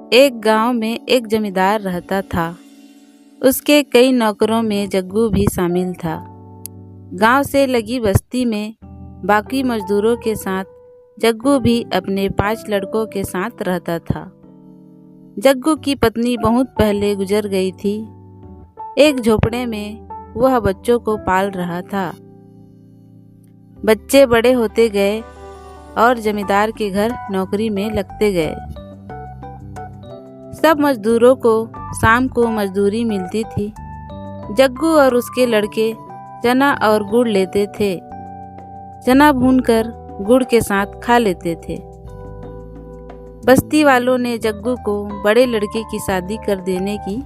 एक गांव में एक जमींदार रहता था। उसके कई नौकरों में जग्गू भी शामिल था। गांव से लगी बस्ती में बाकी मजदूरों के साथ जग्गू भी अपने 5 लड़कों के साथ रहता था। जग्गू की पत्नी बहुत पहले गुजर गई थी। एक झोपड़े में वह बच्चों को पाल रहा था। बच्चे बड़े होते गए और जमींदार के घर नौकरी में लगते गए। सब मजदूरों को शाम को मजदूरी मिलती थी। जग्गू और उसके लड़के चना और गुड़ लेते थे। चना भूनकर गुड़ के साथ खा लेते थे। बस्ती वालों ने जग्गू को बड़े लड़के की शादी कर देने की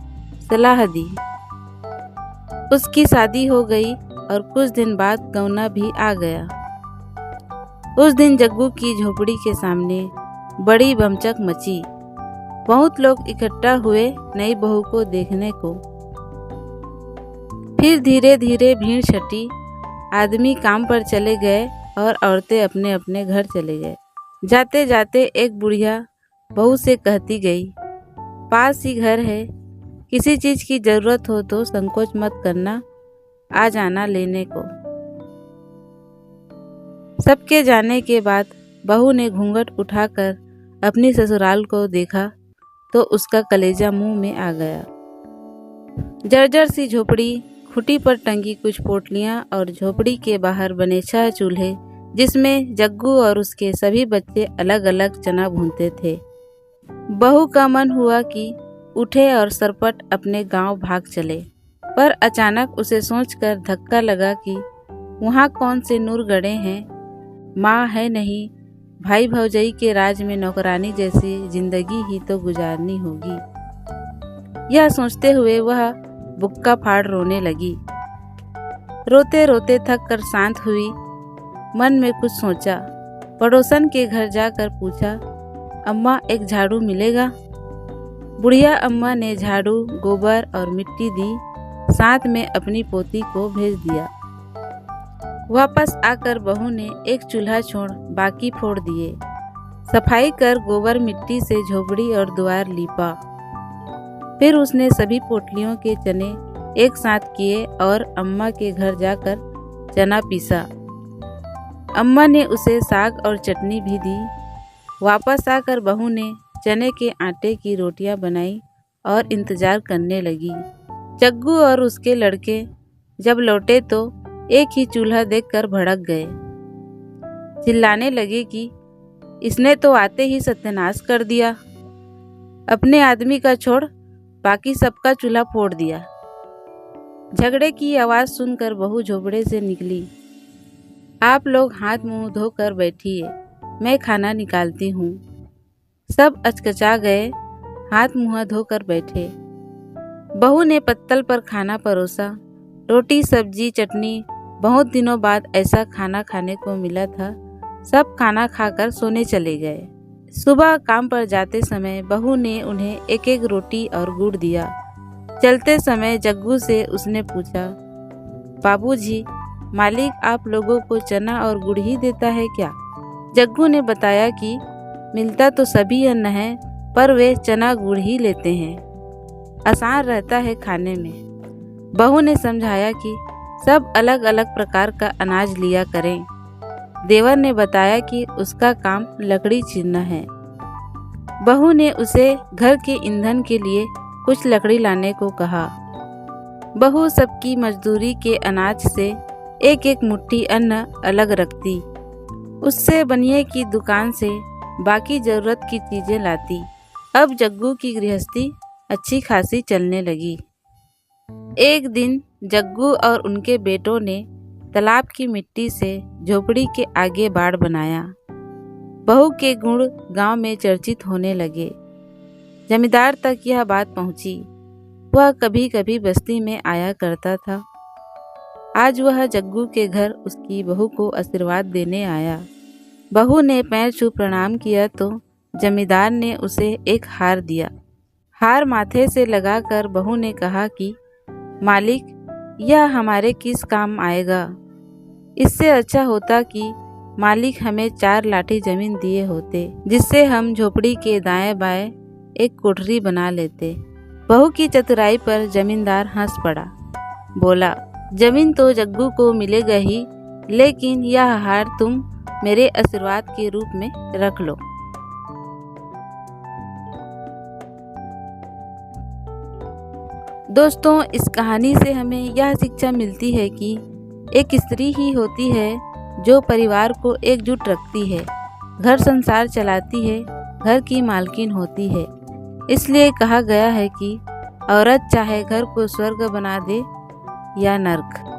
सलाह दी। उसकी शादी हो गई और कुछ दिन बाद गौना भी आ गया। उस दिन जग्गू की झोपड़ी के सामने बड़ी बमचक मची। बहुत लोग इकट्ठा हुए नई बहू को देखने को। फिर धीरे धीरे भीड़ छटी। आदमी काम पर चले गए और औरतें अपने अपने घर चले गए। जाते जाते एक बुढ़िया बहू से कहती गई, पास ही घर है, किसी चीज की जरूरत हो तो संकोच मत करना, आ जाना लेने को। सबके जाने के बाद बहू ने घूंघट उठाकर अपनी ससुराल को देखा तो उसका कलेजा मुंह में आ गया। जर्जर सी झोपड़ी, खूंटी पर टंगी कुछ पोटलियां और झोपड़ी के बाहर बने 6 चूल्हे जिसमें जग्गू और उसके सभी बच्चे अलग अलग चना भूनते थे। बहू का मन हुआ कि उठे और सरपट अपने गांव भाग चले, पर अचानक उसे सोचकर धक्का लगा कि वहाँ कौन से नूर गड़े हैं, माँ है नहीं, भाई भौजाई के राज में नौकरानी जैसी जिंदगी ही तो गुजारनी होगी। यह सोचते हुए वह बुक्का फाड़ रोने लगी। रोते रोते थक कर शांत हुई। मन में कुछ सोचा। पड़ोसन के घर जाकर पूछा, अम्मा एक झाड़ू मिलेगा? बुढ़िया अम्मा ने झाड़ू, गोबर और मिट्टी दी, साथ में अपनी पोती को भेज दिया। वापस आकर बहू ने एक चूल्हा छोड़ बाकी फोड़ दिए। सफाई कर गोबर मिट्टी से झोपड़ी और द्वार लीपा। फिर उसने सभी पोटलियों के चने एक साथ किए और अम्मा के घर जाकर चना पीसा। अम्मा ने उसे साग और चटनी भी दी। वापस आकर बहू ने चने के आटे की रोटियां बनाई और इंतजार करने लगी। जग्गू और उसके लड़के जब लौटे तो एक ही चूल्हा देखकर भड़क गए। चिल्लाने लगे कि इसने तो आते ही सत्यानाश कर दिया, अपने आदमी का छोड़ बाकी सबका चूल्हा फोड़ दिया। झगड़े की आवाज़ सुनकर बहू झोपड़े से निकली। आप लोग हाथ मुंह धोकर बैठिए, मैं खाना निकालती हूँ। सब अचकचा गए, हाथ मुंह धोकर बैठे। बहू ने पत्तल पर खाना परोसा। रोटी, सब्जी, चटनी। बहुत दिनों बाद ऐसा खाना खाने को मिला था। सब खाना खाकर सोने चले गए। सुबह काम पर जाते समय बहू ने उन्हें एक एक रोटी और गुड़ दिया। चलते समय जग्गू से उसने पूछा, बाबूजी, मालिक आप लोगों को चना और गुड़ ही देता है क्या? जग्गू ने बताया कि मिलता तो सभी अन्न है, पर वे चना गुड़ ही लेते हैं, आसान रहता है खाने में। बहू ने समझाया कि सब अलग अलग प्रकार का अनाज लिया करें। देवर ने बताया कि उसका काम लकड़ी चीरना है। बहू ने उसे घर के ईंधन के लिए कुछ लकड़ी लाने को कहा। बहू सबकी मजदूरी के अनाज से एक एक मुट्ठी अन्न अलग रखती। उससे बनिए की दुकान से बाकी जरूरत की चीजें लाती। अब जग्गू की गृहस्थी अच्छी खासी चलने लगी। एक दिन जग्गू और उनके बेटों ने तालाब की मिट्टी से झोपड़ी के आगे बाड़ बनाया। बहू के गुण गांव में चर्चित होने लगे। जमींदार तक यह बात पहुंची। वह कभी कभी बस्ती में आया करता था। आज वह जग्गू के घर उसकी बहू को आशीर्वाद देने आया। बहू ने पैर छू प्रणाम किया तो जमींदार ने उसे एक हार दिया। हार माथे से लगाकर बहू ने कहा कि मालिक, यह हमारे किस काम आएगा? इससे अच्छा होता कि मालिक हमें 4 लाठी जमीन दिए होते, जिससे हम झोपड़ी के दाएं बाएं एक कोठरी बना लेते। बहू की चतुराई पर जमींदार हंस पड़ा। बोला, जमीन तो जग्गू को मिलेगा ही, लेकिन यह हार तुम मेरे आशीर्वाद के रूप में रख लो। दोस्तों, इस कहानी से हमें यह शिक्षा मिलती है कि एक स्त्री ही होती है जो परिवार को एकजुट रखती है, घर संसार चलाती है, घर की मालकिन होती है। इसलिए कहा गया है कि औरत चाहे घर को स्वर्ग बना दे या नर्क।